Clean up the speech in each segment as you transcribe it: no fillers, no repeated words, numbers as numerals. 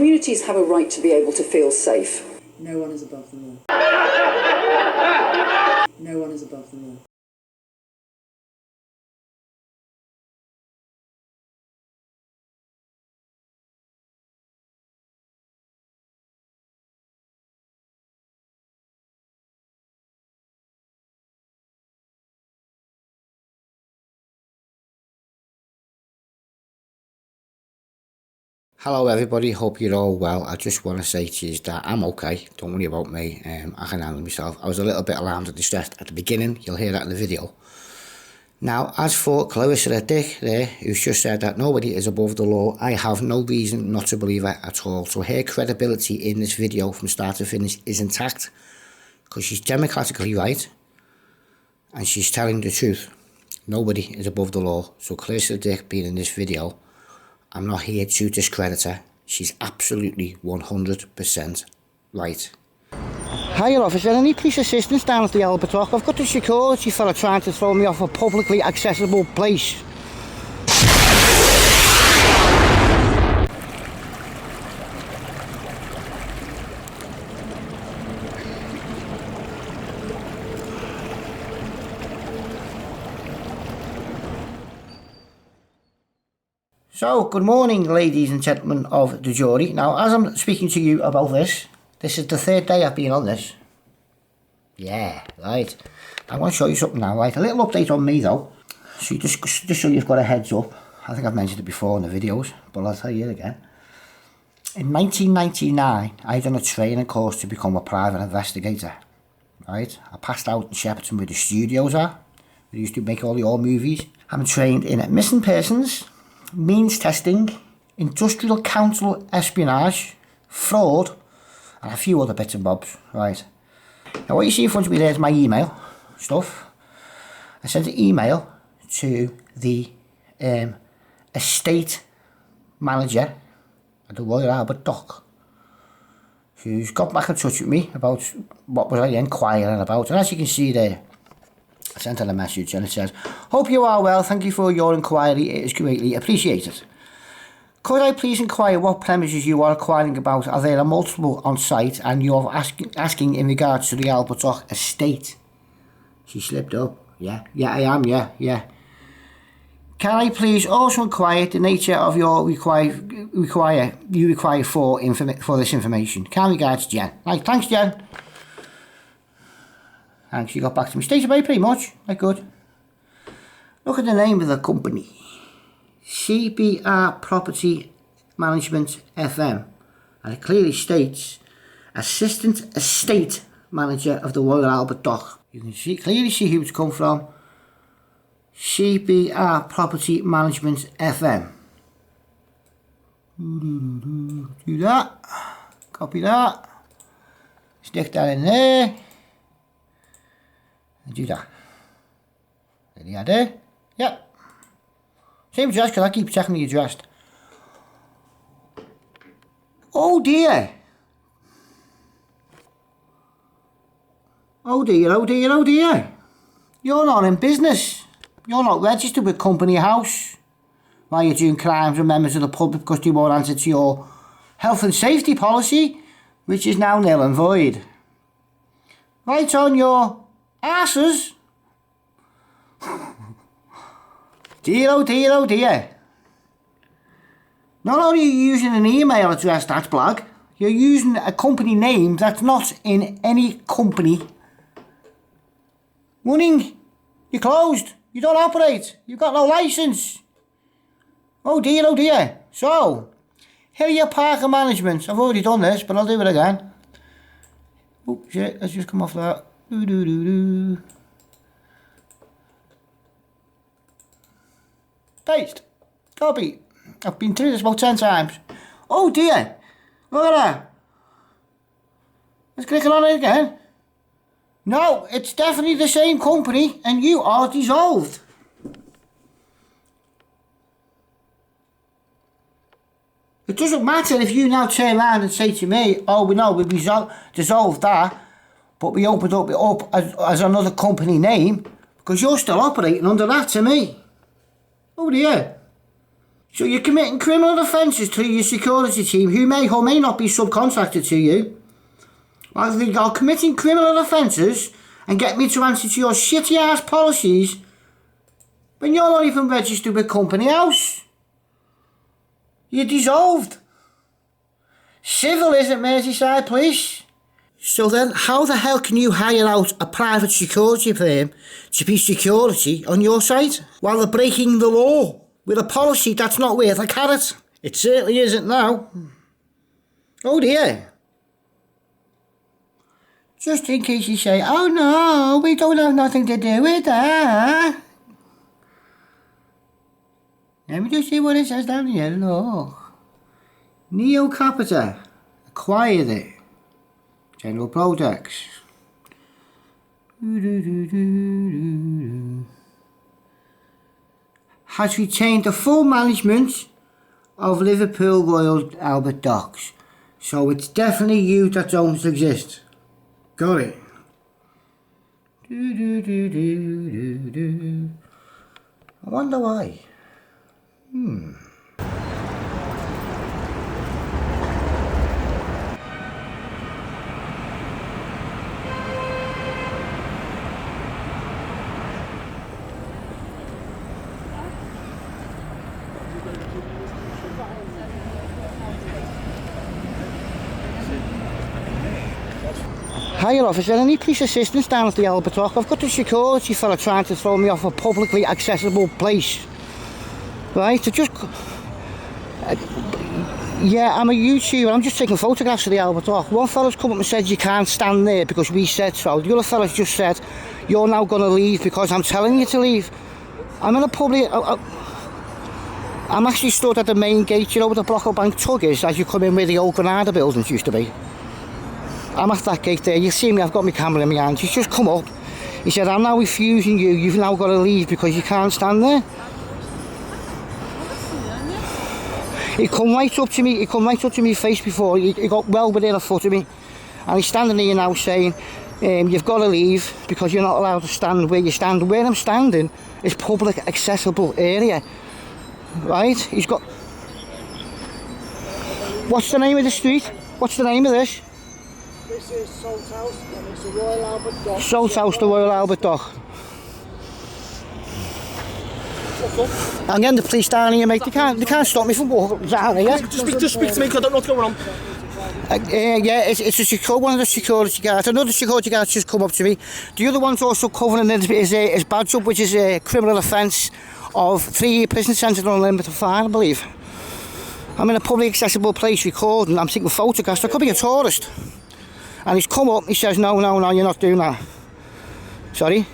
Communities have a right to be able to feel safe. No one is above the law. No one is above the law. Hello everybody, hope you're all well. I just want to say to you that I'm okay, don't worry about me, I can handle myself. I was a little bit alarmed and distressed at the beginning, you'll hear that in the video. Now, as for Clarissa Dick there, who's just said that nobody is above the law, I have no reason not to believe her at all. So her credibility in this video from start to finish is intact, because she's democratically right, and she's telling the truth. Nobody is above the law. So Clarissa Dick being in this video, I'm not here to discredit her. She's absolutely 100% right. Hiya officer, any police assistance down at the Albert Dock? I've got the security fella trying to throw me off a publicly accessible place. So, good morning ladies and gentlemen of the jury. Now, as I'm speaking to you about this is the third day I've been on this. Yeah, right. I want to show you something now, right? A little update on me though. So just so you've got a heads up. I think I've mentioned it before in the videos, but I'll tell you again. In 1999, I done a training course to become a private investigator. Right? I passed out in Shepperton where the studios are. We used to make all the old movies. I'm trained in missing persons, means testing, industrial counsel espionage, fraud, and a few other bits and bobs, right. Now what you see in front of me there is my email stuff. I sent an email to the estate manager at the Royal Albert Dock, who's got back in touch with me about what was I inquiring about, and as you can see there, I sent her a message and it says, "Hope you are well, thank you for your inquiry, it is greatly appreciated. Could I please inquire what premises you are inquiring about? Are there multiple on site and you're asking in regards to the Albert Dock estate?" She slipped up. Yeah, I am, yeah. "Can I please also inquire the nature of your require for this information? Kind regards, Jen." Right, thanks Jen. And she got back to me straight away pretty much, like good. Look at the name of the company. CBR Property Management FM. And it clearly states Assistant Estate Manager of the Royal Albert Dock. You can clearly see who it's come from. CBR Property Management FM. Do that. Copy that. Stick that in there. And do that. There you are there. Yep. Same address, because I keep checking the address. Oh dear. Oh dear. You're not in business. You're not registered with Company House while you're doing crimes with members of the public because they won't answer to your health and safety policy, which is now nil and void. Right on your asses. Dear, oh dear. Not only are you using an email address that's black, you're using a company name that's not in any company running. You're closed. You don't operate. You've got no license. Oh dear. So, here are your parking management. I've already done this, but I'll do it again. Oh shit, let's just come off that. Paste. Copy. I've been through this about 10 times. Oh dear. Look at that. Let's click on it again. No, it's definitely the same company and you are dissolved. It doesn't matter if you now turn around and say to me, "Oh, we know we dissolved that, but we opened it up as another company name," because you're still operating under that to me. Oh dear. So you're committing criminal offences to your security team who may or may not be subcontracted to you. I think you're committing criminal offences and get me to answer to your shitty ass policies when you're not even registered with Company House. You're dissolved. Civil isn't Merseyside Police. So then how the hell can you hire out a private security firm to be security on your site while they're breaking the law with a policy that's not worth a carrot? It certainly isn't now. Oh dear. Just in case you say, oh no, we don't have nothing to do with that. Let me just see what it says down here. Look. Neo Capita acquired it. General Products. Has retained the full management of Liverpool Royal Albert Docks. So it's definitely you that don't exist. Got it. I wonder why. Hiya officer, I need police assistance down at the Albert Dock. I've got the security fella trying to throw me off a publicly accessible place. Right, to just... yeah, I'm a YouTuber, I'm just taking photographs of the Albert Dock. One fella's come up and said you can't stand there because we said so. The other fella's just said, you're now going to leave because I'm telling you to leave. I'm in a public... I'm actually stood at the main gate, you know where the Block Bank Tug is, as you come in where the old Granada buildings used to be. I'm at that gate there, you see me, I've got my camera in my hand. He's just come up, he said, I'm now refusing you, you've now got to leave because you can't stand there. He come right up to me, my face before, he got well within a foot of me. And he's standing here now saying, you've got to leave because you're not allowed to stand where you stand. Where I'm standing is public accessible area. Right, he's got... What's the name of the street? What's the name of this? This is Salt House and it's the Royal Albert Dock. Salt House, the Royal Albert Dock. I'm getting the police down here, mate. They can't stop me from walking down here. Just speak to me because I don't know what's going on. Yeah, it's one of the security guards. Another security guard just come up to me. The other one's also covering his badge up, which is a criminal offence of 3-year prison sentence and unlimited fine, I believe. I'm in a public accessible place recording. I'm taking photographs. I could be a tourist. And he's come up, he says, no, you're not doing that. Sorry?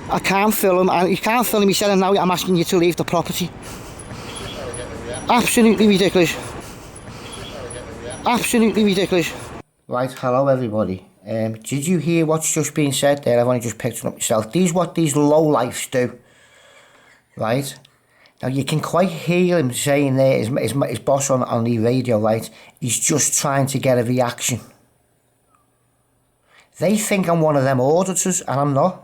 I can't film him, and he can't film him, he said, now I'm asking you to leave the property. Absolutely ridiculous. Absolutely ridiculous. Right, hello everybody. Did you hear what's just been said there? I've only just picked it up myself. These what these low-lifes do. Right? Now you can quite hear him saying there, his boss on the radio, right? He's just trying to get a reaction. They think I'm one of them auditors, and I'm not.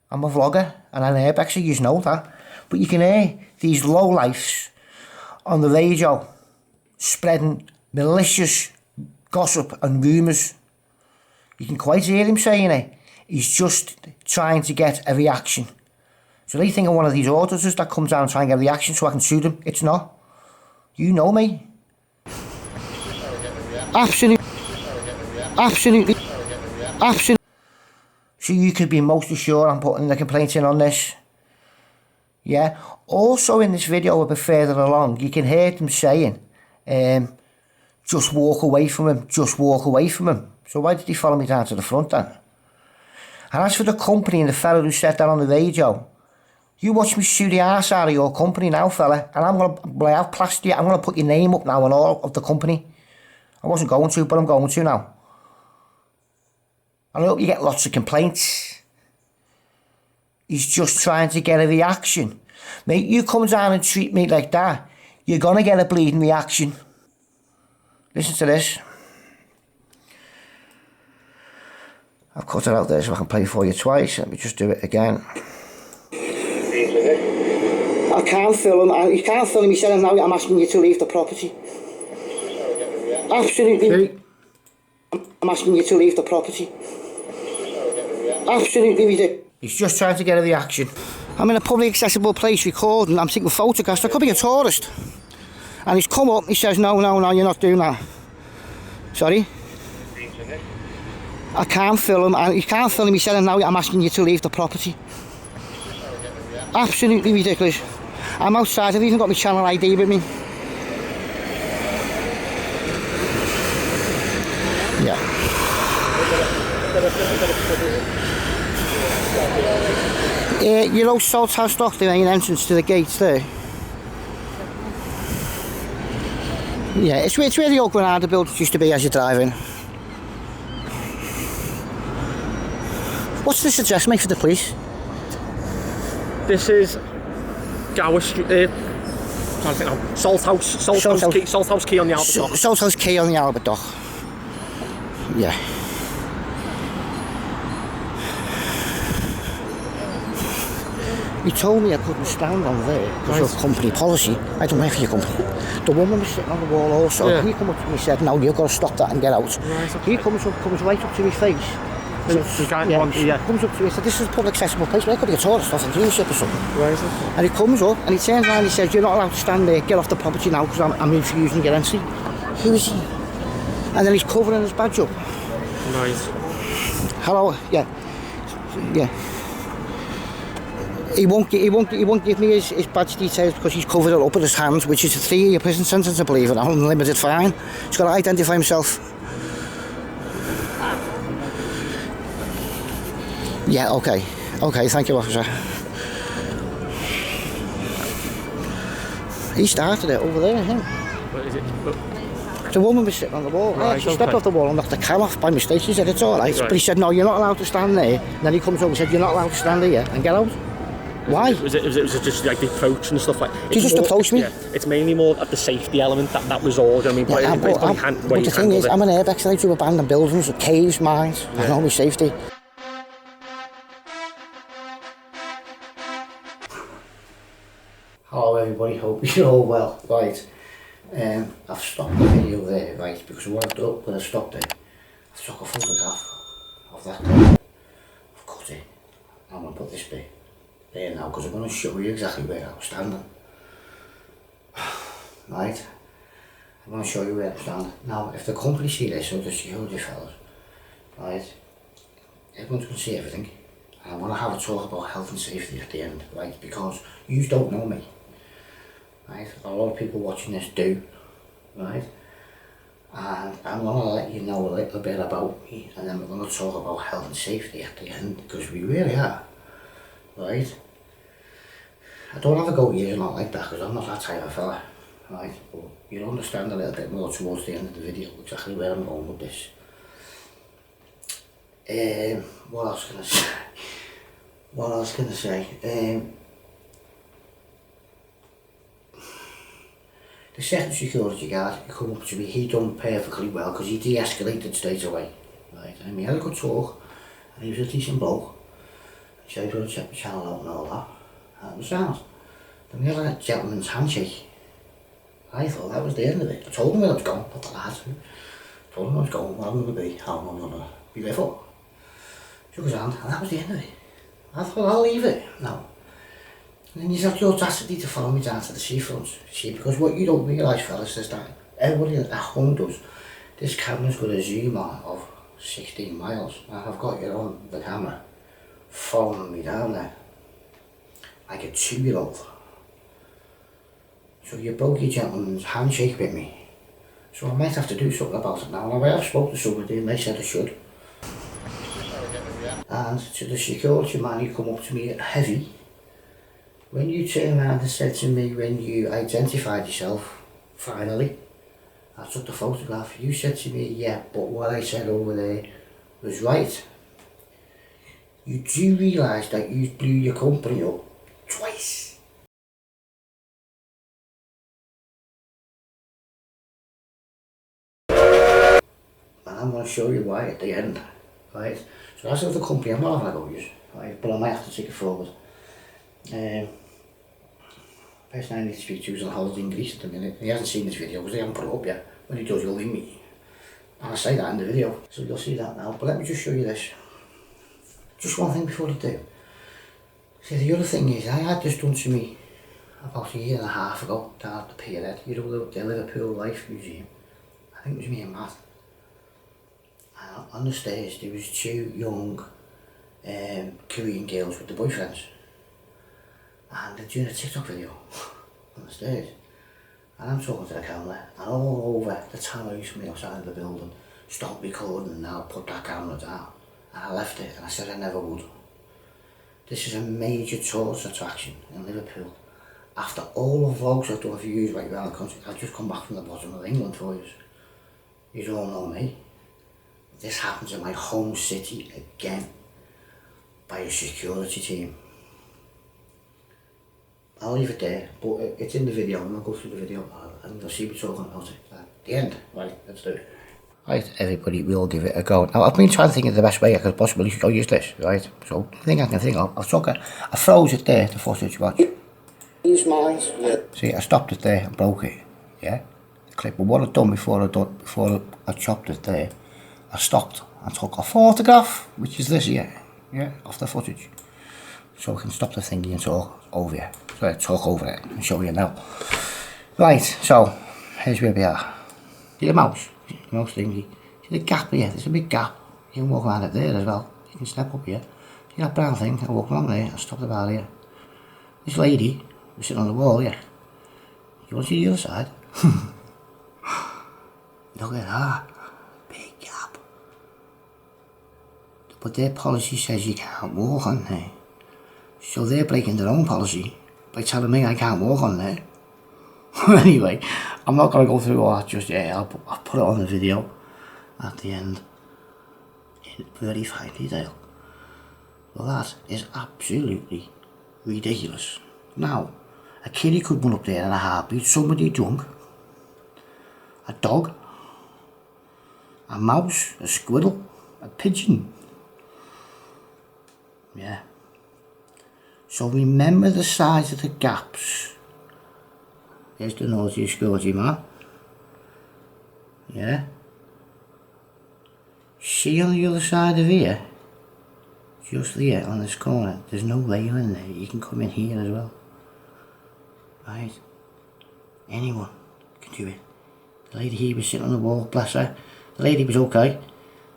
I'm a vlogger, and I'm an airbag, so you know that. But you can hear these low-lifes on the radio spreading malicious gossip and rumours. You can quite hear him saying it. He's just trying to get a reaction. So they think I'm one of these auditors that comes down and try and get a reaction so I can sue them. It's not. You know me. Absolutely. Absolutely. Absolutely. So you could be most assured I'm putting the complaint in on this. Yeah. Also in this video a bit further along, you can hear them saying, just walk away from him, just walk away from him. So why did he follow me down to the front then? And as for the company and the fella who said that on the radio, you watch me sue the arse out of your company now, fella, and I'm going to lay out plaster you. I'm going to put your name up now and all of the company. I wasn't going to, but I'm going to now. And I hope you get lots of complaints. He's just trying to get a reaction. Mate, you come down and treat me like that, you're going to get a bleeding reaction. Listen to this. I've cut it out there so I can play for you twice. Let me just do it again. can't film, and you can't film me saying now I'm asking you to leave the property. Absolutely. I'm asking you to leave the property. Absolutely ridiculous. He's just trying to get a reaction. I'm in a public accessible place recording, I'm taking photographs, I could be a tourist. And he's come up, he says, no, you're not doing that. Sorry? I can't film, and you can't film me saying now I'm asking you to leave the property. Absolutely ridiculous. I'm outside, I've even got my channel ID with me. Yeah. You know Salt House Dock, the main entrance to the gates there. Yeah, it's where the old Granada buildings used to be as you're driving. What's this address, mate, for the police? This is Gower Street, Salt House Key on the Albert Dock. Salt House Key on the Albert Dock. Yeah. He told me I couldn't stand on there because of company policy. I don't work for your company. The woman was sitting on the wall also. Yeah. He come up to me and said, no, you've got to stop that and get out. Right, okay. He comes right up to my face. Comes up to me and said, this is a public accessible place, but I could be a tourist off a dealership or something. Right, okay. And he comes up and he turns around and he says, you're not allowed to stand there, get off the property now because I'm refusing your entry. Who is he? And then he's covering his badge up. Right. Hello, yeah. He won't give me his badge details because he's covered it up with his hands, which is a 3-year prison sentence, I believe, and an unlimited fine. He's got to identify himself. Yeah, okay, thank you, officer. He started it over there, him. What is it? The woman was sitting on the wall. Right, I actually stepped off the wall and knocked the cam off by mistake. She said, it's alright. But he said, no, you're not allowed to stand there. And then he comes over and said, you're not allowed to stand here and get out. Why? Was it just like the approach and stuff like that? Did you just approach me? Yeah, it's mainly more at the safety element, that was all. I mean, but the thing is, I'm an airbag site to abandoned buildings, caves, mines, and all my safety. Hello everybody, hope you're all well. Right, I've stopped the video there, right, because what I've done when I stopped it, I've took a photograph of that. I've cut it. I'm going to put this bit there now because I'm going to show you exactly where I was standing. Right, I'm going to show you where I'm standing. Now, if the company see this, or the security fellas, right, everyone's going to see everything. And I want to have a talk about health and safety at the end, right, because you don't know me. Right, a lot of people watching this do, right, and I'm going to let you know a little bit about me, and then we're going to talk about health and safety at the end, because we really are, right. I don't have a go years not like that, because I'm not that type of fella, right, but you'll understand a little bit more towards the end of the video exactly where I'm going with this. What else can I say? The second security guard, he come up to me, he done perfectly well because he de-escalated straight away. Right, and we had a good talk, and he was a decent bloke. He said, "We'll check the channel out and all that." And it was sound. Then we had a gentleman's handshake. I thought that was the end of it. I told him where I was going, not the lad. Told him I was going, where I'm going to be, how I'm going to be there for. Shook his hand, and that was the end of it. I thought, I'll leave it now. And then he's had the audacity to follow me down to the seafront. See, because what you don't realise, fellas, is that everybody at home does. This camera's got a zoom on of 16 miles, and I've got it on the camera following me down there like a 2-year-old. So you broke your gentleman's handshake with me. So I might have to do something about it now. Now I have spoken to somebody and they said I should. And to the security man, he come up to me heavy. When you turned around and said to me, when you identified yourself, finally, I took the photograph, you said to me, yeah, but what I said over there was right. You do realise that you blew your company up twice. And I'm going to show you why at the end, right? So that's of the company, I'm not having a go use, right? But I might have to take it forward. The person I need to speak to is on holiday in Greece at the minute. He hasn't seen this video because they haven't put it up yet. When he does, he'll ring me. And I say that in the video, so you'll see that now. But let me just show you this. Just one thing before I do. See, the other thing is, I had this done to me about a year and a half ago down at the Pierhead, you know, the Liverpool Life Museum. I think it was me and Matt. And on the stairs there was two young Korean girls with their boyfriends. And they're doing a TikTok video on the stairs. And I'm talking to the camera, and all over the tannoys from the outside of the building, stop recording and now put that camera down. And I left it, and I said I never would. This is a major tourist attraction in Liverpool. After all the vlogs I've done for you right around the country, I've just come back from the bottom of England for you. You all know me. This happens in my home city again, by a security team. I'll leave it there, but it's in the video, and I'll go through the video and you'll see me talking about it at the end. Right, let's do it. Right, everybody, we'll give it a go. Now, I've been trying to think of the best way I could possibly show you this, right? So, the thing I can think of, I froze it there, the footage, watch. Use mine. Yeah. See, I stopped it there and broke it, yeah? The clip, but what I'd done before I chopped it there, I stopped and took a photograph, which is this here, yeah, of the footage. So I can stop the thingy and talk over you. So I talk over it and show you now. Right, so here's where we are. See the mouse thingy. See the gap here? There's a big gap. You can walk around it there as well. You can step up here. See that brown thing? I walk along there. I stop about here. This lady was sitting on the wall here. You want to see the other side? Look at that. Big gap. But their policy says you can't walk on there. So they're breaking their own policy by telling me I can't walk on there. Anyway, I'm not going to go through all that just yet. I'll put it on the video at the end in very fine detail. Well, that is absolutely ridiculous. Now, a kiddie could run up there in a heartbeat, somebody drunk, a dog, a mouse, a squirrel, a pigeon. Yeah. So remember the size of the gaps. There's the naughty security man. Yeah. See on the other side of here, just there on this corner, there's no railing there. You can come in here as well. Right. Anyone can do it. The lady here was sitting on the wall, bless her. The lady was okay.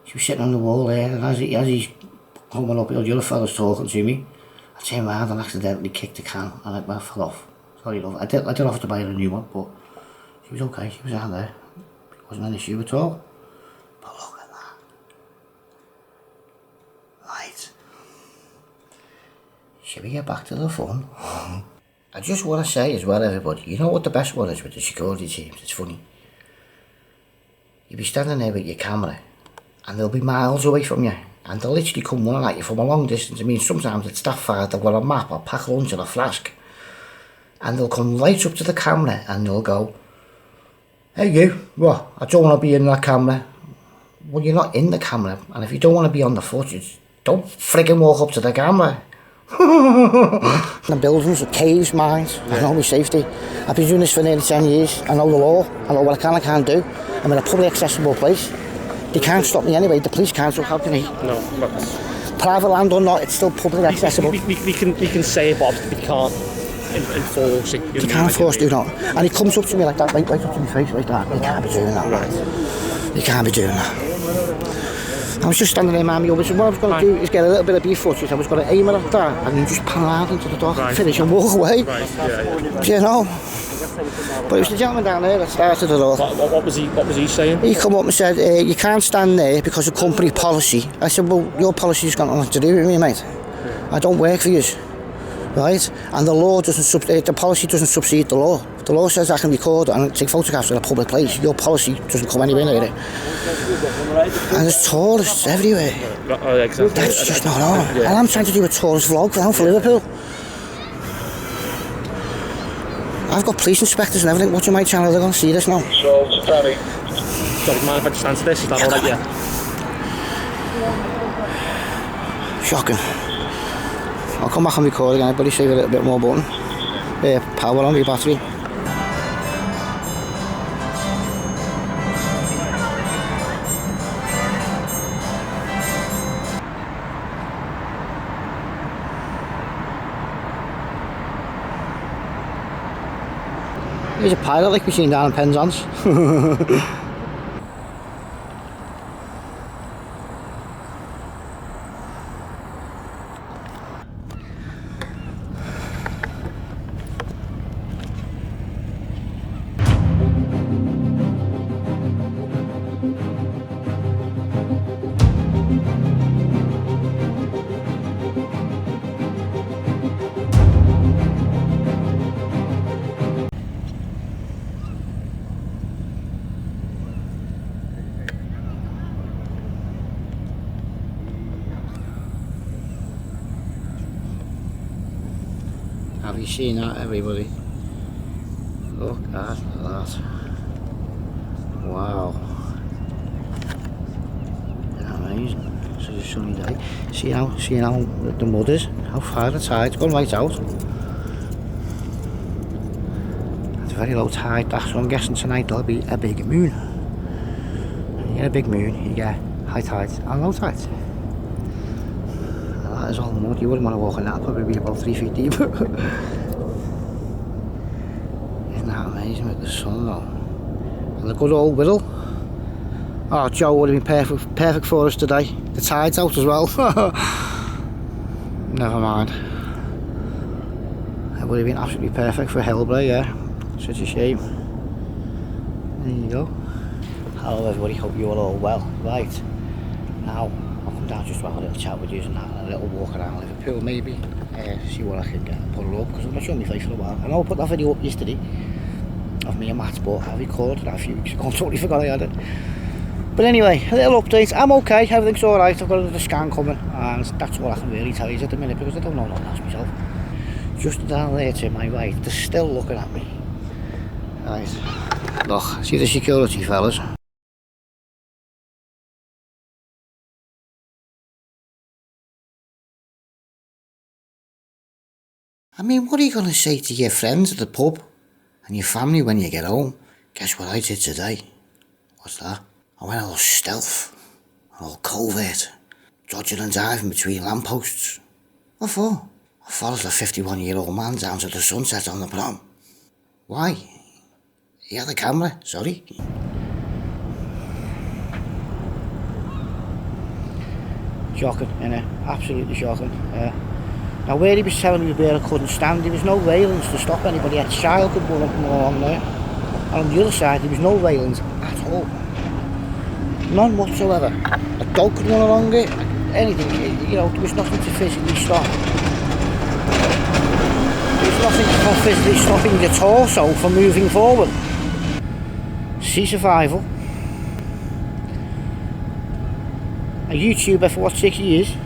She was sitting on the wall there, and as he's coming up, the other fella's talking to me. I turned around and accidentally kicked the can and it fell off. Sorry love, I did have to buy her a new one, but she was okay, she was out there. It wasn't an issue at all. But look at that. Right. Shall we get back to the fun? I just want to say as well, everybody, you know what the best one is with the security teams? It's funny. You'll be standing there with your camera and they'll be miles away from you. And they'll literally come running at you from a long distance. I mean, sometimes it's that far, they've got a map, a pack lunch and a flask. And they'll come right up to the camera and they'll go, "Hey you, what? I don't want to be in that camera." Well, you're not in the camera. And if you don't want to be on the footage, don't friggin' walk up to the camera. The buildings, the caves, mines, I know my safety. I've been doing this for nearly 10 years. I know the law. I know what I can't do. I'm in a publicly accessible place. They can't stop me anyway, the police can't, so how can he? No, but private land or not, it's still publicly accessible. We can say it, but we can't enforce it. You can't enforce it, do not. And he comes up to me like that, right up to my face like that. You can't be doing that, right? You can't be doing that. I was just standing there, Mammy, over, so what I was going to do is get a little bit of beef footage. I was going to aim it at that and then just pan around into the dock, finish and walk away. Right, yeah. You know? But it was the gentleman down there that started it all. What was he saying? He come up and said, "You can't stand there because of company policy." I said, "Well, your policy's got nothing to do with me, mate. I don't work for you, right? And the law doesn't the policy doesn't subsede the law. The law says I can record and take photographs in a public place. Your policy doesn't come anywhere near it. And there's tourists everywhere. Oh, exactly. That's just not on. And I'm trying to do a tourist vlog now for Liverpool. I've got police inspectors and everything watching my channel, they're going to see this now." So, Danny. Don't mind if I just answer this, is that alright? Yeah. Shocking. I'll come back and record again, everybody save a little bit more button. power on the battery. Here's a pilot like we've seen down in Penzance. Have you seen that, everybody? Look at that. Wow. Isn't that amazing? Such a sunny day. See how the mud is? How far the tide's gone right out. It's very low tide, so I'm guessing tonight there'll be a big moon. You get a big moon, you get high tides and low tides. That is all mud. You wouldn't want to walk in that, probably be about 3 feet deep. Isn't that amazing with the sun though? And the good old Whittle. Oh, Joe would have been perfect for us today. The tide's out as well. Never mind. It would have been absolutely perfect for Hillbray, yeah. Such a shame. There you go. Hello everybody, hope you are all well. Right, now I'll come down just to have a little chat with you and a little walk around Liverpool maybe. See what I can get and put it up, because I've not shown my face for a while. I know I put that video up yesterday of me and Matt, but I recorded that a few weeks ago and totally forgot I had it. But anyway, a little update. I'm okay, everything's alright. I've got another scan coming and that's all I can really tell you at the minute, because I don't know nothing else myself. Just down there to my right, they're still looking at me. Right, look, see the security fellas? I mean, what are you going to say to your friends at the pub and your family when you get home? Guess what I did today? What's that? I went all stealth, all covert, dodging and diving between lampposts. What for? I followed a 51-year-old man down to the sunset on the prom. Why? He had a camera, sorry. Shocking, innit? Absolutely shocking. Now where he was telling me where I couldn't stand, there was no railings to stop anybody. A child could run up and along there. And on the other side there was no railings at all. None whatsoever. A dog could run along it, anything, you know, there was nothing to physically stop. There was nothing for physically stopping the torso from moving forward. Sea survival. A YouTuber for what, 6 years,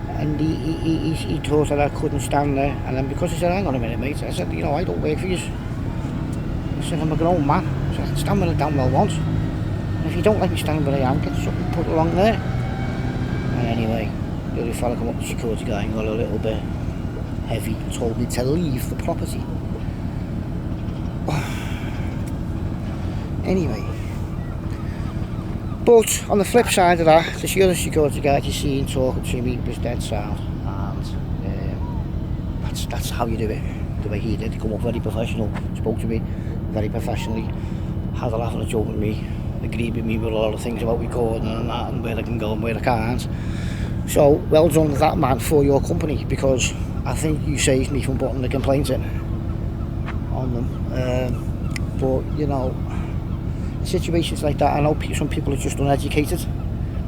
and he thought that I couldn't stand there, and then because I said, hang on a minute mate, I said, you know, I don't work for you. I said, I'm a grown man, so I can stand where I damn well want. And if you don't like me standing where I am, get something put along there. And anyway, the other fella come up, the security guy, and got a little bit heavy and told me to leave the property. Anyway, but on the flip side of that, the other security guy you see talking to me was dead sound, and that's how you do it. The way he did, he come up very professional, spoke to me very professionally, had a laugh and a joke with me, agreed with me with a lot of things about recording and that, and where I can go and where I can't. So well done that man for your company, because I think you saved me from putting the complaint in on them. But you know, situations like that, I know some people are just uneducated,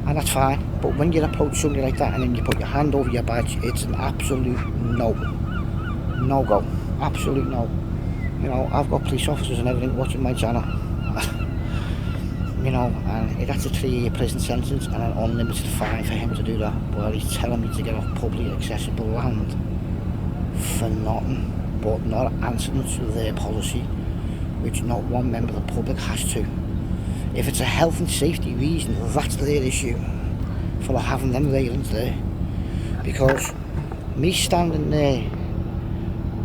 and that's fine, but when you approach somebody like that and then you put your hand over your badge, it's an absolute no-go, absolute no. You know, I've got police officers and everything watching my channel, you know, and that's a 3-year prison sentence and an unlimited fine for him to do that, but he's telling me to get off publicly accessible land for nothing, but not answering to their policy, which not one member of the public has to. If it's a health and safety reason, that's their issue for having them railings there. Because me standing there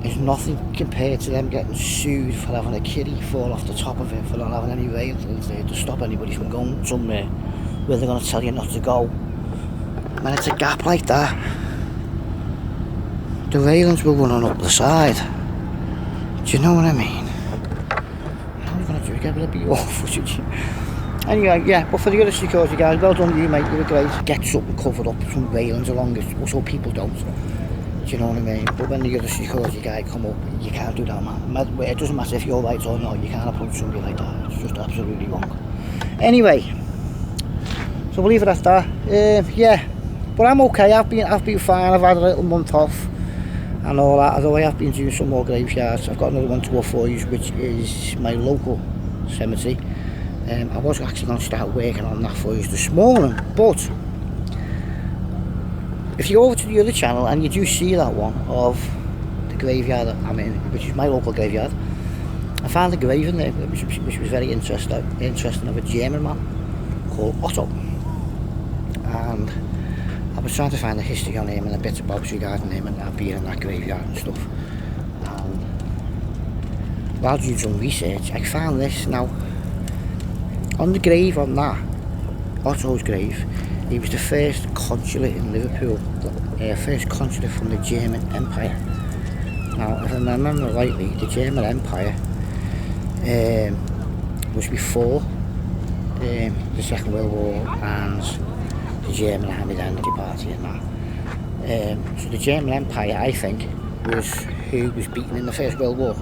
is nothing compared to them getting sued for having a kiddie fall off the top of it, for not having any railings there to stop anybody from going somewhere where they're going to tell you not to go. When it's a gap like that, the railings were running up the side. Do you know what I mean? How are you going to do it? Get rid of your footage. Anyway, yeah, but for the other security guys, well done you, mate, you were great. Get something covered up, some railings along it, so people don't. Do you know what I mean? But when the other security guy come up, you can't do that, man. It doesn't matter if you're right or not, you can't approach somebody like that. It's just absolutely wrong. Anyway, so we'll leave it at that. Yeah, but I'm okay. I've been fine. I've had a little month off and all that. Although I have been doing some more graveyards. I've got another one to go for you, which is my local cemetery. I was actually going to start working on that for you this morning, but if you go over to the other channel and you do see that one of the graveyard that I'm in, which is my local graveyard, I found a grave in there which was very interesting, of a German man called Otto. And I was trying to find the history on him and a bit about regarding him, and I've been in that graveyard and stuff. And while doing some research, I found this. Now, on the grave on that, Otto's grave, he was the first consulate in Liverpool, first consulate from the German Empire. Now, if I remember rightly, the German Empire was before the Second World War and the German Army then departed and that. So the German Empire, I think, was who was beaten in the First World War.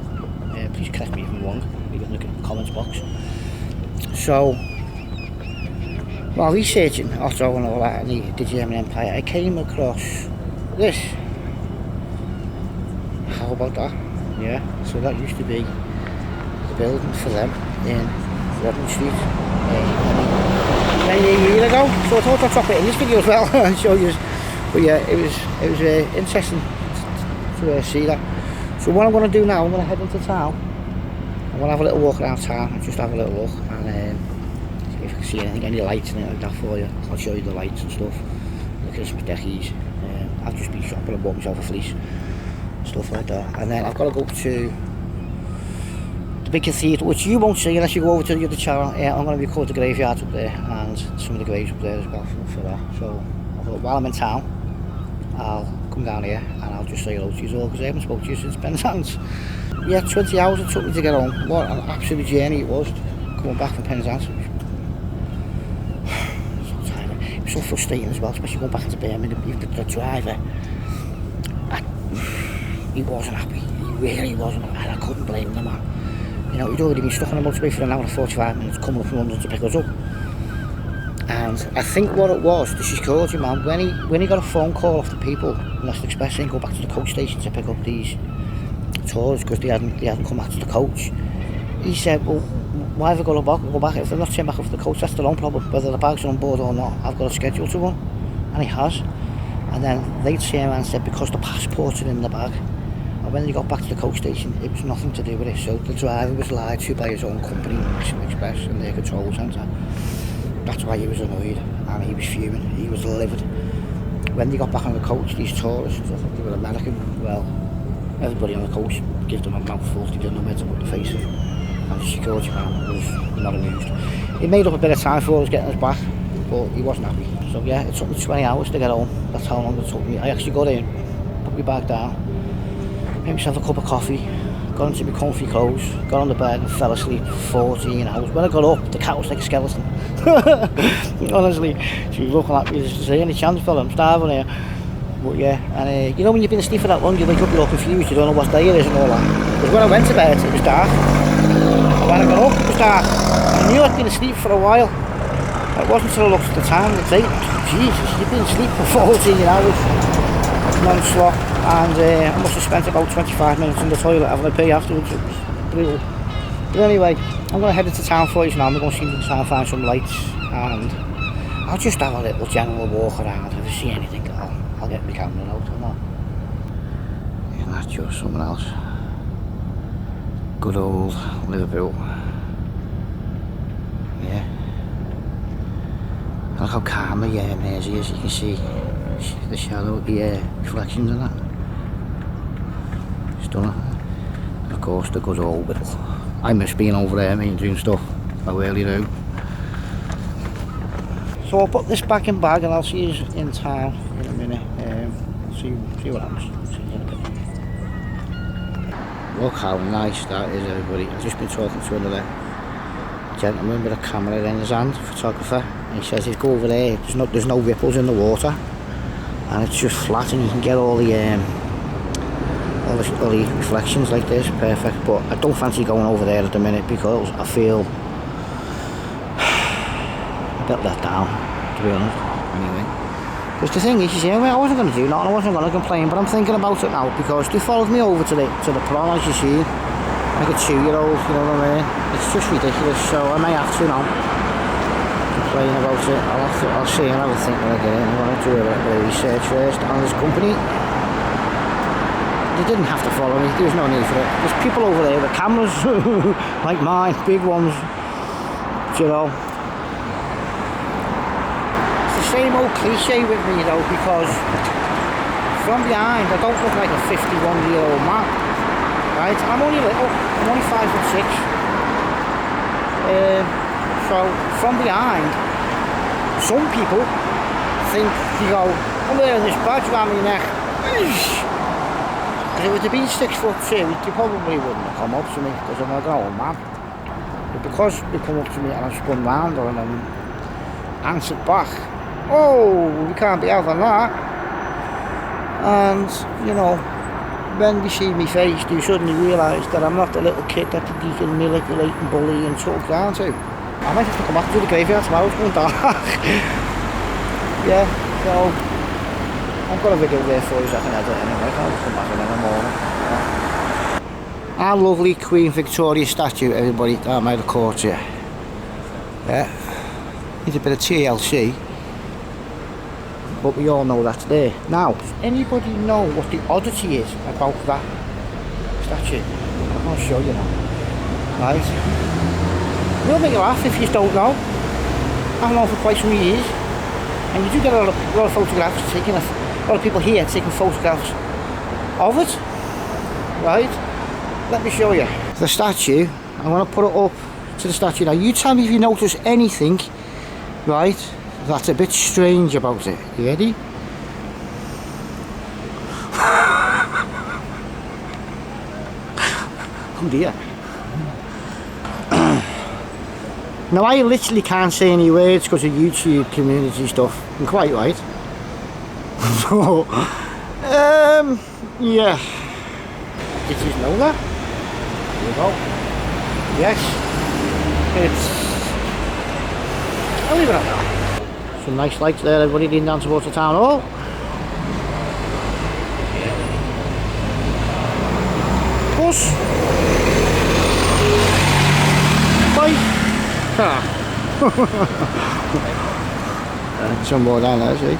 Please correct me if I'm wrong, you can look in the comments box. So, while researching Otto and all that and the German Empire, I came across this. How about that? Yeah, so that used to be the building for them in Rodman Street many years ago. So I thought I'd drop it in this video as well and show you. But yeah, it was interesting to see that. So what I'm going to do now, I'm going to head into town. I'm going to have a little walk around town and just have a little look and see if I can see anything, any lights and anything like that for you. I'll show you the lights and stuff, the Christmas deckies. I've just been shopping and bought myself a fleece, stuff like that. And then I've got to go to the big cathedral, which you won't see unless you go over to the other channel. I'm going to record the graveyards up there and some of the graves up there as well for that. So I thought while I'm in town, I'll come down here and I'll just say hello to you all because I haven't spoken to you since PENZANCE. Yeah, 20 hours it took me to get home. What an absolute journey it was coming back from PENZANCE. So tired. It was so frustrating as well, especially going back into Birmingham. Even the driver, he wasn't happy. He really wasn't, and I couldn't blame the man. You know, he'd already been stuck on the motorway for an hour and 45 minutes coming up from London to pick us up. And I think what it was, the security man, when he got a phone call off the people in Leicester Express saying go back to the coach station to pick up these tourists because they hadn't come back to the coach, he said, well, why have I got to go back? If they're not turning back off the coach, that's their own problem. Whether the bags are on board or not, I've got a schedule to run. And he has. And then they turned around and said because the passports are in the bag. And when they got back to the coach station, it was nothing to do with it. So the driver was lied to by his own company, Leicester Express, and their control centre. That's why he was annoyed and he was fuming. He was livid. When they got back on the coach, these tourists, I think they were American, well, everybody on the coach gave them a mouthful. They didn't know where to put the face in. And the security man was not amused. He made up a bit of time for us getting us back, but he wasn't happy. So yeah, it took me 20 hours to get home. That's how long it took me. I actually got in, put my bag down, made myself a cup of coffee, got into my comfy clothes, got on the bed and fell asleep for 14 hours. When I got up, the cat was like a skeleton. Honestly, she was looking at me, is there any chance, fella? I'm starving here. But yeah, and you know when you've been asleep for that long, you wake up, you're all confused, you don't know what day it is and all that. Because when I went to bed, it was dark. And when I got up, it was dark. I knew I'd been asleep for a while. It wasn't until I looked at the time and the date. Jesus, you've been asleep for 14 hours. Non-stop. And I must have spent about 25 minutes in the toilet having a pee afterwards. It was brutal. But anyway, I'm going to head into town for you now. I'm going to see if I can find some lights and I'll just have a little general walk around. If I see anything, I'll get my camera out or not. And that's just something else. Good old Liverpool. Yeah. Look how calm the Mersey is. You can see the shadow, the reflections in that. Just done it. Of course, the good old bit. I miss being over there, me, doing stuff. I really do. So I'll put this back in bag and I'll see you in town in a minute. See what happens. See you in a bit. Look how nice that is, everybody. I've just been talking to another gentleman with a camera in his hand, photographer, and he says he'd go over there. There's no ripples in the water, and it's just flat, and you can get all the reflections like this, perfect. But I don't fancy going over there at the minute because I feel a bit let down, to be honest. Anyway, because the thing is, you see, I wasn't going to do nothing, I wasn't going to complain, but I'm thinking about it now because they followed me over to the prom, as you see, like a 2-year-old, you know what I mean? It's just ridiculous, so I may have to now complain about it. I'll see and have a think when I get in. I'm going to do a bit of research first on this company. They didn't have to follow me, there was no need for it. There's people over there with cameras, like mine, big ones, you know. It's the same old cliche with me though, because from behind I don't look like a 51-year-old man, right? I'm only little, I'm only 5'6". So from behind, some people think, you go, I'm wearing this badge around my neck. If it would have been 6'2", they probably wouldn't have come up to me because I'm like, oh man. But because they come up to me and I spun round on them and answered back, oh, we can't be having that. And, you know, when they see me face, they suddenly realise that I'm not the little kid that they can manipulate and bully and talk down to. I might have to come back to the graveyard tomorrow, it's going dark. Yeah, so I've got a video there for you so I can edit anyway. I'll come back in the morning. Yeah. Our lovely Queen Victoria statue, everybody, that might have caught you. Yeah. Needs a bit of TLC. But we all know that's there. Now, does anybody know what the oddity is about that statue? I'm going to show you now. Right. We'll make you laugh if you don't know. I've known for quite some years. And you do get a lot of photographs taken of, a lot of people here taking photographs of it. Right? Let me show you. The statue, I want to put it up to the statue now. You tell me if you notice anything, right, that's a bit strange about it. You ready? Oh dear. Now I literally can't say any words because of YouTube community stuff. I'm quite right. So, yeah. Did you know that? There you go. Yes. It's... I'll leave it at that. Some nice lights there, everybody leaning down towards the town hall. Bus. Bye. Some more down there, see.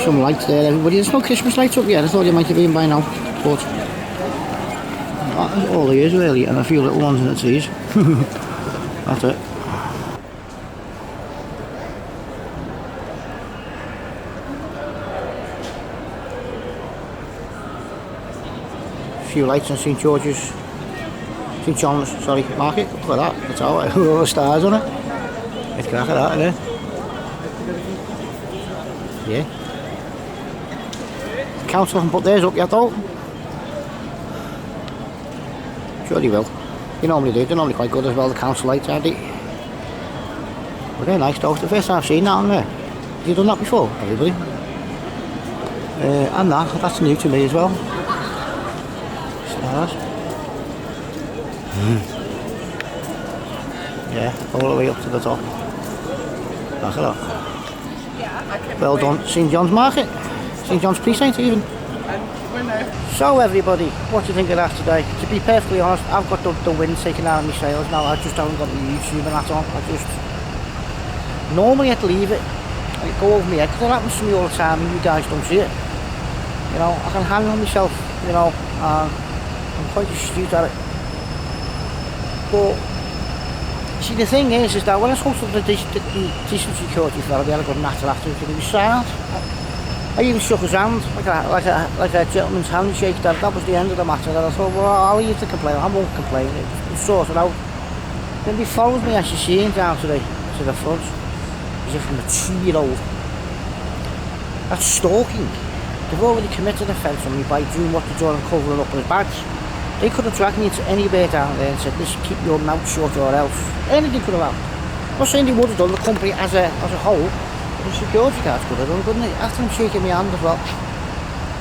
Some lights there, everybody. There's no Christmas lights up yet. I thought you might have been by now, but that's all there is really, and a few little ones in the trees. That's it. A few lights on St George's. St John's, sorry, market. Look at that. That's all right. With all the stars on it. It's crack at that, isn't it? Yeah. The council haven't put theirs up yet though. Sure they will. They normally do. They're normally quite good as well, the council lights, aren't they? But they're nice though. It's the first time I've seen that on there. Have you done that before, everybody? And that's new to me as well. Stars. Yeah, all the way up to the top. Look at that. Well done, St John's Market. St John's Precinct even. So everybody, what do you think of that today? To be perfectly honest, I've got the wind taken out of my sails now. I just haven't got the YouTube and that on. Normally I'd leave it, I'd go over my head, because it happens to me all the time and you guys don't see it. You know, I can handle myself, you know, and I'm quite astute at it. But see, the thing is that when I spoke to the decent security fellow, we had a good natter after it, he was silent. I even shook his hand like a gentleman's handshake. That was the end of the matter. And I thought, well, I'll leave to complain. I won't complain. It's sorted out. Then he followed me, as you see him, down to the front, as if I'm a 2-year-old. That's stalking. They've already committed offence on me by doing what they're doing and covering up with his badge. They could have dragged me into anywhere down there and said, listen, keep your mouth shut or else. Anything could have happened. I'm not saying they would have done, the company as a whole. The security guards could have done, couldn't they? After him shaking my hand as well.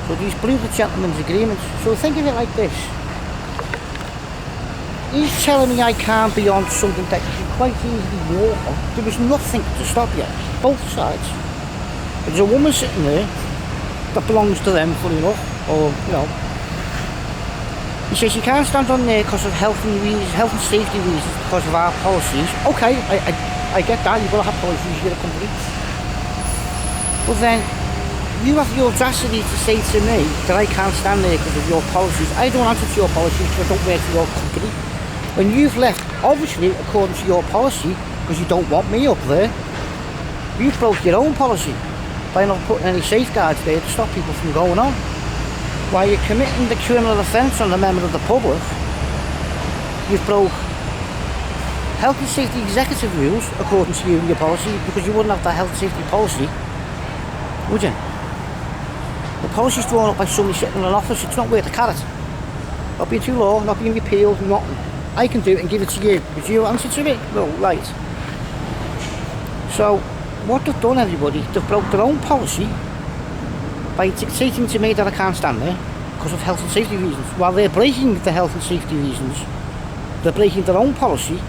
So these blew the gentleman's agreement. So think of it like this. He's telling me I can't be on something that you can quite easily walk on. There was nothing to stop you. Both sides. There's a woman sitting there that belongs to them, funny enough. Or, you know. He says you can't stand on there because of health and safety reasons, because of our policies. Okay, I get that. You've got to have policies, you're a company. But then, you have the audacity to say to me that I can't stand there because of your policies. I don't answer to your policies because I don't work for your company. When you've left, obviously, according to your policy, because you don't want me up there, you broke your own policy by not putting any safeguards there to stop people from going on. While you're committing the criminal offence on a member of the public, you've broke health and safety executive rules according to you and your policy, because you wouldn't have that health and safety policy, would you? The policy's drawn up by somebody sitting in an office. It's not worth a carrot. Not being too low, not being repealed, nothing. I can do it and give it to you. Would you answer to it? No, right. So, what they've done, everybody, they've broke their own policy by dictating to me that I can't stand there because of health and safety reasons. While they're breaking the health and safety reasons, they're breaking their own policy,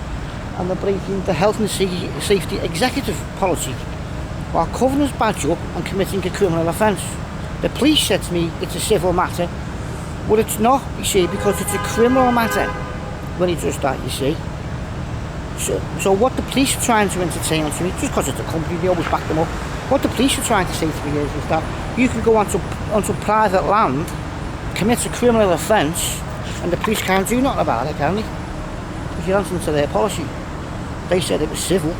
and they're breaking the health and safety executive policy while covering his badge up and committing a criminal offence. The police said to me it's a civil matter. Well, it's not, you see, because it's a criminal matter when he does that, you see. So what the police are trying to entertain to me, just because it's a company, they always back them up. What the police are trying to say to me is that you can go onto private land, commit a criminal offence, and the police can't do nothing about it, can they? Because you're answering to their policy. They said it was civil,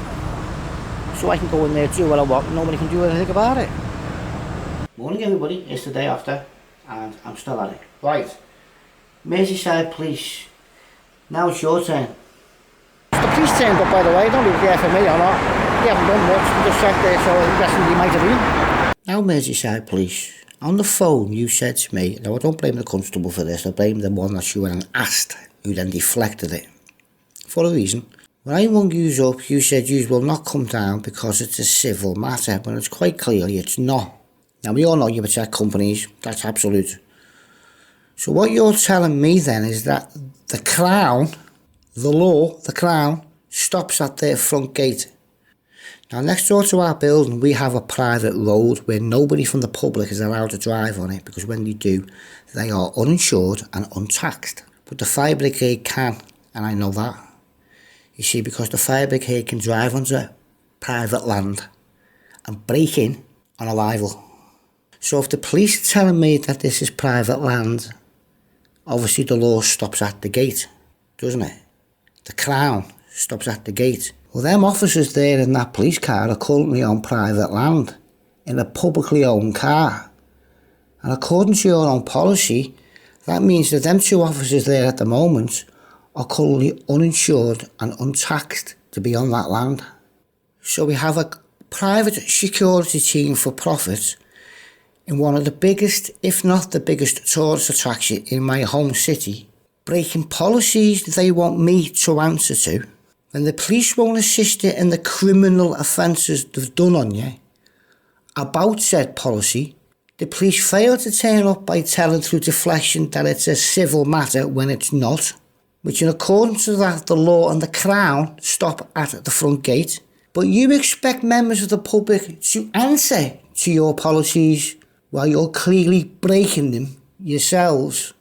so I can go in there, do what I want, and nobody can do anything about it. Morning everybody, it's the day after, and I'm still at it. Right, Merseyside Police, now it's your turn. The police turned up, by the way. I don't know if they're for me or not. They haven't done much, they just sat there, so I'm guessing they might have been. Now Merseyside Police, on the phone you said to me, now I don't blame the constable for this, I blame the one that you went and asked, who then deflected it. For a reason. When I rung you up, you said you will not come down because it's a civil matter, when it's quite clearly it's not. Now we all know you protect companies, that's absolute. So what you're telling me then is that the Crown, the law, the Crown, stops at their front gate. Now next door to our building we have a private road where nobody from the public is allowed to drive on it, because when they do, they are uninsured and untaxed. But the fire brigade can, and I know that. You see, because the fire brigade can drive onto private land and break in on arrival. So if the police are telling me that this is private land, obviously the law stops at the gate, doesn't it? The Crown stops at the gate. Well, them officers there in that police car are currently on private land, in a publicly owned car. And according to your own policy, that means that them two officers there at the moment are currently uninsured and untaxed to be on that land. So we have a private security team for profit in one of the biggest, if not the biggest, tourist attraction in my home city, breaking policies they want me to answer to. When the police won't assist you in the criminal offences they've done on you about said policy, the police fail to turn up by telling through deflection that it's a civil matter when it's not, which in accordance to that the law and the Crown stop at the front gate. But you expect members of the public to answer to your policies while you're clearly breaking them yourselves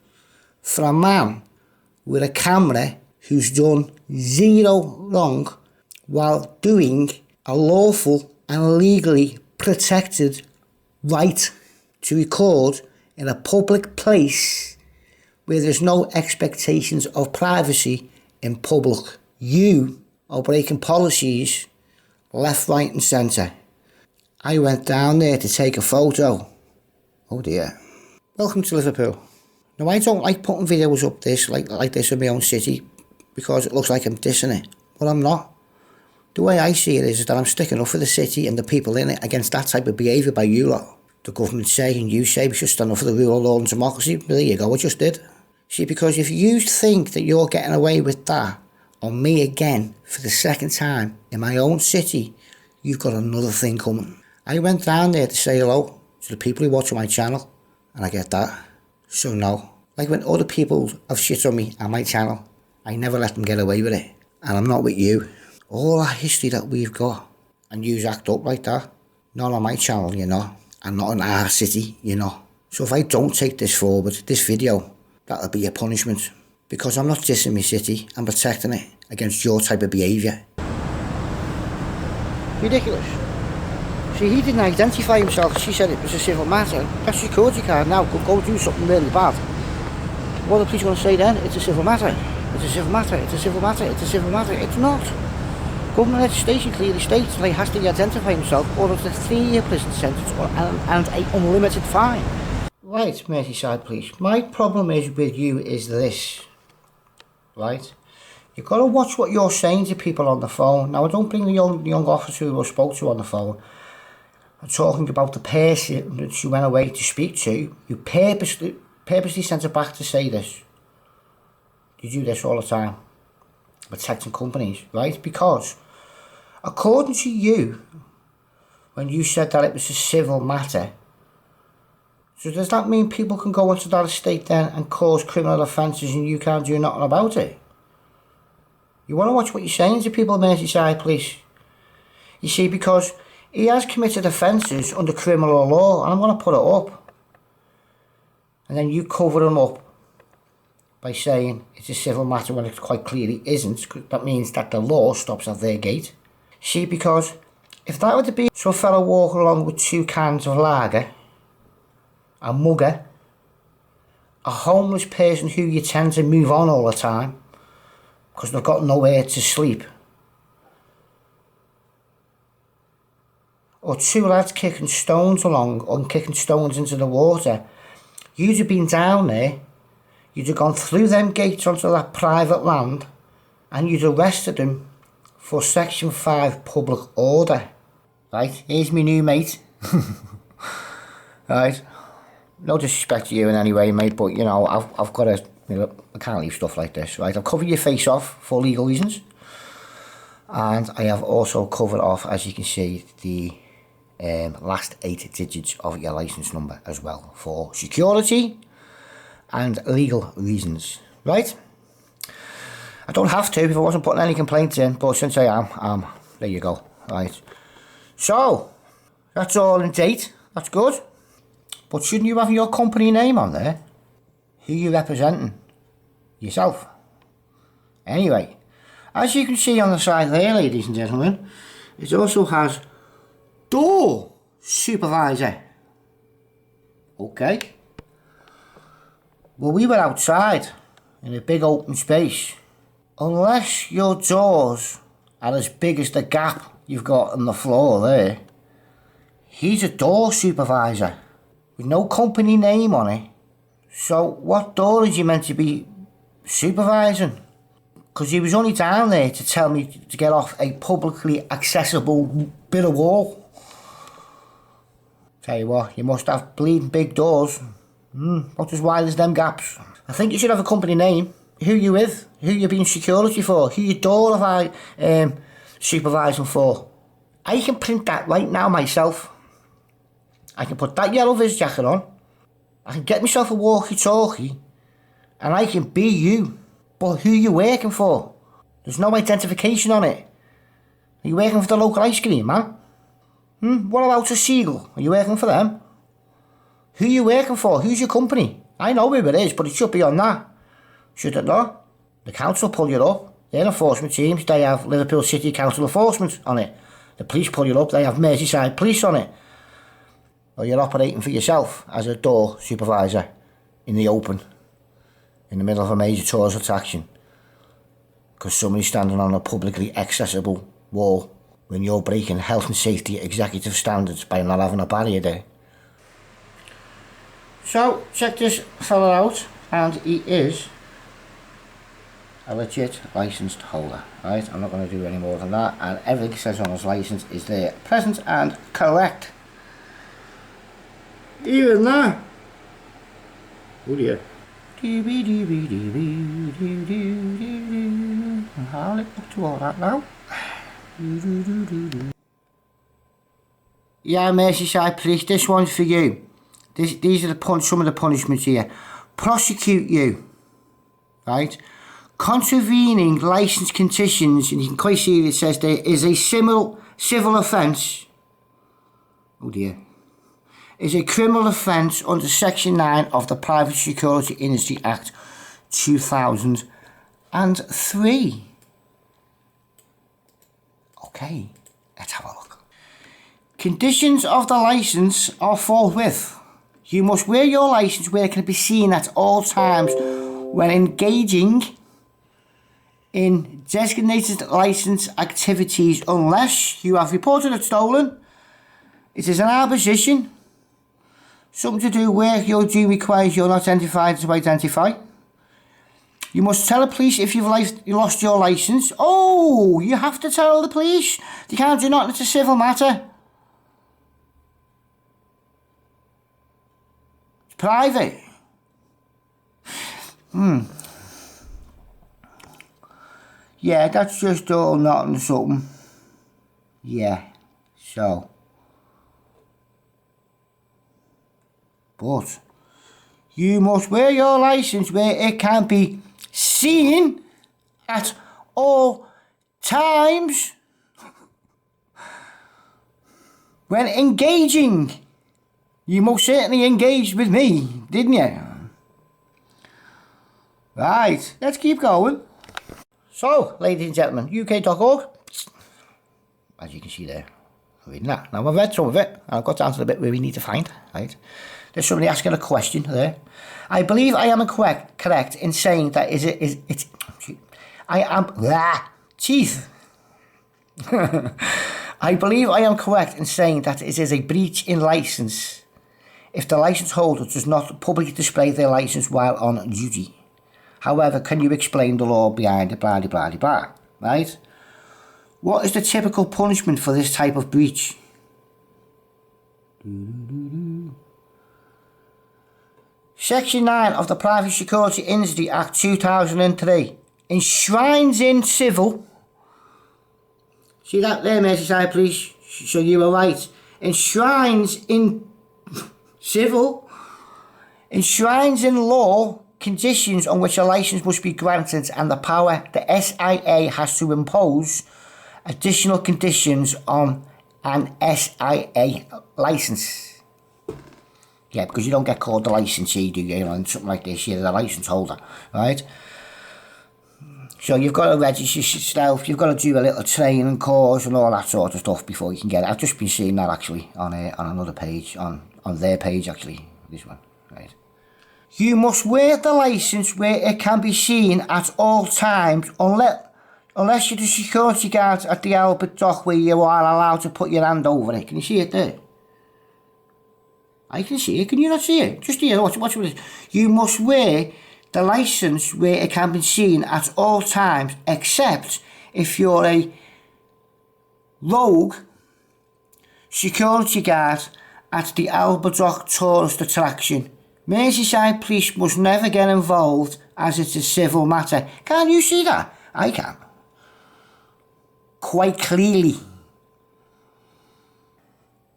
for a man with a camera who's done zero wrong while doing a lawful and legally protected right to record in a public place where there's no expectations of privacy in public. You are breaking policies left, right and centre. I went down there to take a photo Oh dear. Welcome to Liverpool. Now I don't like putting videos up this like this in my own city because it looks like I'm dissing it, but I'm not. The way I see it is that I'm sticking up for the city and the people in it against that type of behaviour by you lot. The government say and you say we should stand up for the rule of law and democracy. Well, there you go, I just did. See, because if you think that you're getting away with that on me again for the second time in my own city, you've got another thing coming. I went down there to say hello to the people who watch my channel, and I get that. So no, like when other people have shit on me and my channel, I never let them get away with it. And I'm not with you. All that history that we've got, and yous act up like that, not on my channel, you know, and not in our city, you know. So if I don't take this forward, this video, that'll be a punishment. Because I'm not dissing my city, I'm protecting it against your type of behaviour. Ridiculous. See, he didn't identify himself, she said it was a civil matter. That's your security card now, go do something really bad. What are the police going to say then? It's a civil matter. It's a civil matter, it's a civil matter, it's a civil matter. It's not. Government legislation clearly states that he has to identify himself or it's a 3-year prison sentence and an unlimited fine. Right, Merseyside Police, my problem is with you is this, right? You've got to watch what you're saying to people on the phone. Now, I don't bring the young officer who I spoke to on the phone. I'm talking about the person that you went away to speak to. You purposely sent her back to say this. You do this all the time. Protecting companies, right? Because, according to you, when you said that it was a civil matter, so does that mean people can go into that estate then and cause criminal offences and you can't do nothing about it? You want to watch what you're saying to people, Merseyside Police. You see, because he has committed offences under criminal law, and I'm going to put it up. And then you cover him up by saying it's a civil matter when it quite clearly isn't. That means that the law stops at their gate. See, because if that were to be some fellow walking along with 2 cans of lager, a mugger, a homeless person who you tend to move on all the time because they've got nowhere to sleep, or 2 lads kicking stones along or kicking stones into the water, you'd have been down there, you'd have gone through them gates onto that private land and you'd arrested them for Section 5 public order. Right, here's my new mate. Right, no disrespect to you in any way, mate, but you know, I've got to, you know, I can't leave stuff like this, right? I've covered your face off for legal reasons, and I have also covered off, as you can see, the last 8 digits of your license number as well for security and legal reasons, right? I don't have to if I wasn't putting any complaints in, but since I am, there you go, right? So, that's all in date, that's good. But shouldn't you have your company name on there? Who you representing? Yourself. Anyway, as you can see on the side there, ladies and gentlemen, it also has door supervisor. Okay. Well, we were outside in a big open space. Unless your doors are as big as the gap you've got on the floor there, he's a door supervisor with no company name on it. So what door is he meant to be supervising? Because he was only down there to tell me to get off a publicly accessible bit of wall. Tell you what, you must have bleeding big doors. Not as wide as them gaps. I think you should have a company name. Who you with? Who you being security for? Who your door supervising for? I can print that right now myself. I can put that yellow vis jacket on. I can get myself a walkie-talkie. And I can be you. But who you working for? There's no identification on it. Are you working for the local ice cream, man? What about a Seagull? Are you working for them? Who you working for? Who's your company? I know who it is, but it should be on that. Should it not? The council pull you up. Their enforcement teams, they have Liverpool City Council Enforcement on it. The police pull you up, they have Merseyside Police on it. Or you're operating for yourself as a door supervisor in the open, in the middle of a major tourist attraction, because somebody's standing on a publicly accessible wall when you're breaking health and safety executive standards by not having a barrier there. So, check this fella out, and he is a legit licensed holder, right? I'm not going to do any more than that, and everything he says on his license is there, present and correct. Even that. Oh dear. I'll look to all that now. Yeah, Merseyside Police, this one's for you. These are some of the punishments here. Prosecute you, right? Contravening licence conditions, and you can quite see it says there is a civil offence. Oh dear. Is a criminal offence under Section 9 of the Private Security Industry Act 2003. Okay, let's have a look. Conditions of the licence are forthwith. You must wear your licence where it can be seen at all times when engaging in designated licence activities unless you have reported it stolen, it is in our position, something to do where your due requires you're not identified to identify. You must tell the police if you've lost your licence. Oh, you have to tell the police. They can't do nothing, it's a civil matter. It's private. Yeah, that's just all nothing something. Yeah, so. But you must wear your licence where it can be seen at all times when engaging. You most certainly engaged with me, didn't you? Right, let's keep going. So, ladies and gentlemen, UK.org, as you can see there, I'm reading that. Now, I've read some of it, and I've got down to the bit where we need to find, right? There's somebody asking a question there. I believe I am correct in saying that I believe I am correct in saying that it is a breach in licence if the licence holder does not publicly display their licence while on duty. However, can you explain the law behind it, blah, blah, blah, blah, right? What is the typical punishment for this type of breach? Section 9 of the Private Security Industry Act 2003 enshrines in civil. See that there, Merseyside Police? So you were right. Enshrines in civil. Enshrines in law conditions on which a licence must be granted and the power the SIA has to impose additional conditions on an SIA licence. Yeah, because you don't get called the licensee, do you? And something like this, you're the licence holder, right? So you've got to register yourself, you've got to do a little training course and all that sort of stuff before you can get it. I've just been seeing that actually on another page, on their page actually, this one, right? You must wear the licence where it can be seen at all times unless you're the security guard at the Albert Dock where you are allowed to put your hand over it. Can you see it there? I can see it. Can you not see it? Just here, watch it. You must wear the licence where it can be seen at all times except if you're a rogue security guard at the Albert Dock tourist attraction. Merseyside Police must never get involved as it's a civil matter. Can't you see that? I can. Quite clearly.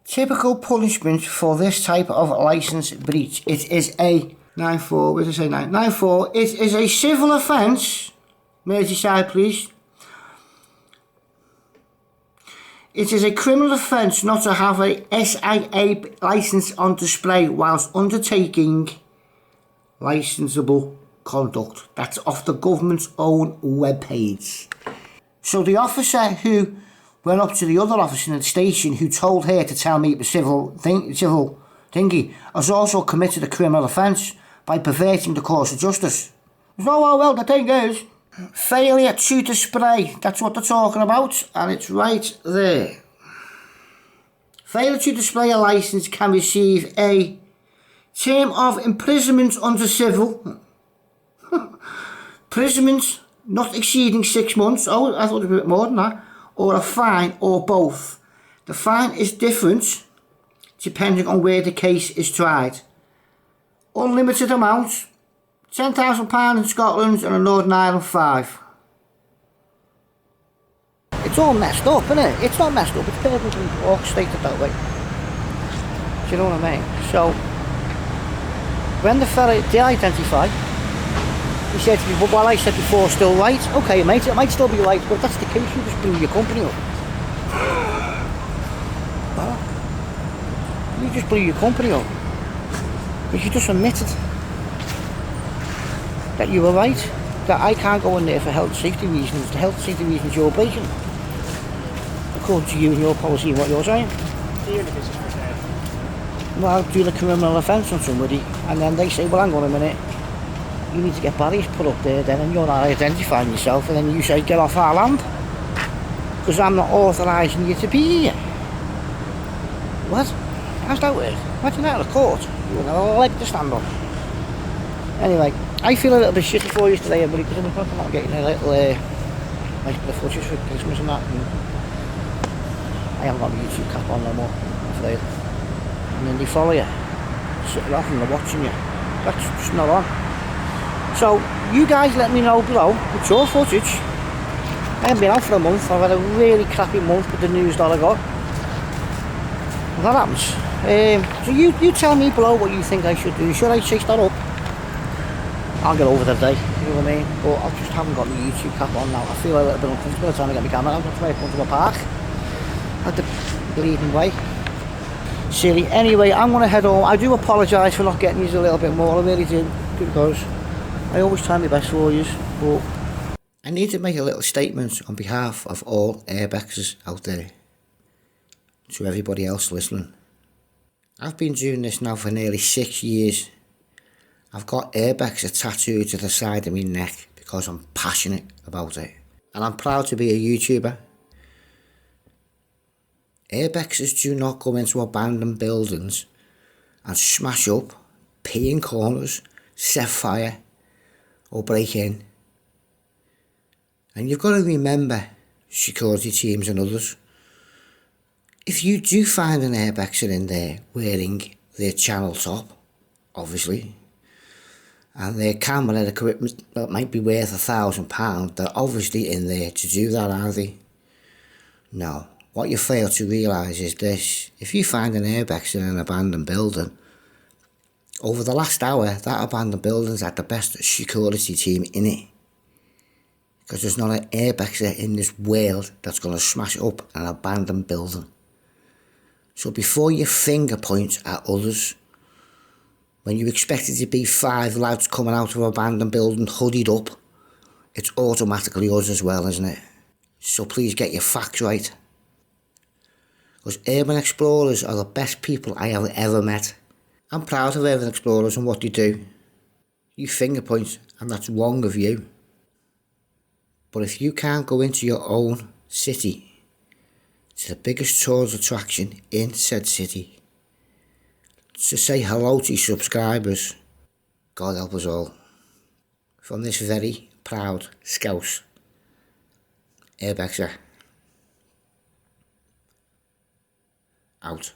Typical punishment for this type of licence breach. It is a 9-4, where does it say 9-4? It is a civil offence, Merseyside Police. It is a criminal offence not to have a SIA licence on display whilst undertaking licensable conduct. That's off the government's own webpage. So the officer who went up to the other officer in the station who told her to tell me it was civil thingy has also committed a criminal offence by perverting the course of justice. So, well, the thing is, failure to display, that's what they're talking about, and it's right there. Failure to display a licence can receive a Term of imprisonment under civil. Imprisonment not exceeding 6 months. Oh, I thought it was a bit more than that. Or a fine, or both. The fine is different depending on where the case is tried. Unlimited amount. £10,000 in Scotland and in Northern Ireland 5. It's all messed up, isn't it? It's not messed up, it's perfectly orchestrated that way. Do you know what I mean? So, when the fella did identify, he said to me, well, what I said before is still right. Okay, mate, it might still be right, but if that's the case, you just blew your company up. Huh? You just blew your company up. Because you just admitted that you were right. That I can't go in there for health and safety reasons. The health and safety reasons you're breaking. According to you and your policy and what you're saying. Even if it's just for dead. Well, doing a criminal offence on somebody, and then they say, well, hang on a minute, you need to get barriers put up there then, and you're not identifying yourself, and then you say, get off our land, because I'm not authorising you to be here. What? How's that work? Imagine that at a court. You wouldn't have a leg to stand on. Anyway, I feel a little bit shitty for you today, everybody, because I'm not getting a little nice bit of footage for Christmas and that, and I haven't got the YouTube cap on no more, I'm afraid. And then they follow you, sitting off and they're watching you. That's just not on. So, you guys let me know below, it's your footage. I haven't been out for a month, I've had a really crappy month with the news that I got. And that happens. So you tell me below what you think I should do. Should I chase that up? I'll get over the day, you know what I mean? But I just haven't got my YouTube cap on now. I feel a little bit uncomfortable trying to get my camera out. I'm trying to come to my park. At the bleeding way. Silly. Anyway, I'm going to head home. I do apologise for not getting you a little bit more. I really do. Because I always try my best for you. But I need to make a little statement on behalf of all airbexers out there. To everybody else listening. I've been doing this now for nearly 6 years. I've got airbags tattooed to the side of my neck because I'm passionate about it. And I'm proud to be a YouTuber. Airbags do not go into abandoned buildings and smash up, pee in corners, set fire or break in. And you've got to remember, security teams and others, if you do find an airbagger in there wearing their channel top, obviously, and their camera equipment that might be worth £1,000, they're obviously in there to do that, are they? No. What you fail to realise is this: if you find an airbag in an abandoned building, over the last hour, that abandoned building's had the best security team in it. Because there's not an airbag in this world that's going to smash up an abandoned building. So before you finger point at others, when you expect it to be 5 lads coming out of an abandoned building hoodied up, it's automatically us as well, isn't it? So please get your facts right. Because urban explorers are the best people I have ever met. I'm proud of urban explorers and what they do. You finger point, and that's wrong of you. But if you can't go into your own city, to the biggest tourist attraction in said city, to say hello to your subscribers, God help us all. From this very proud Scouse airbagger. Out.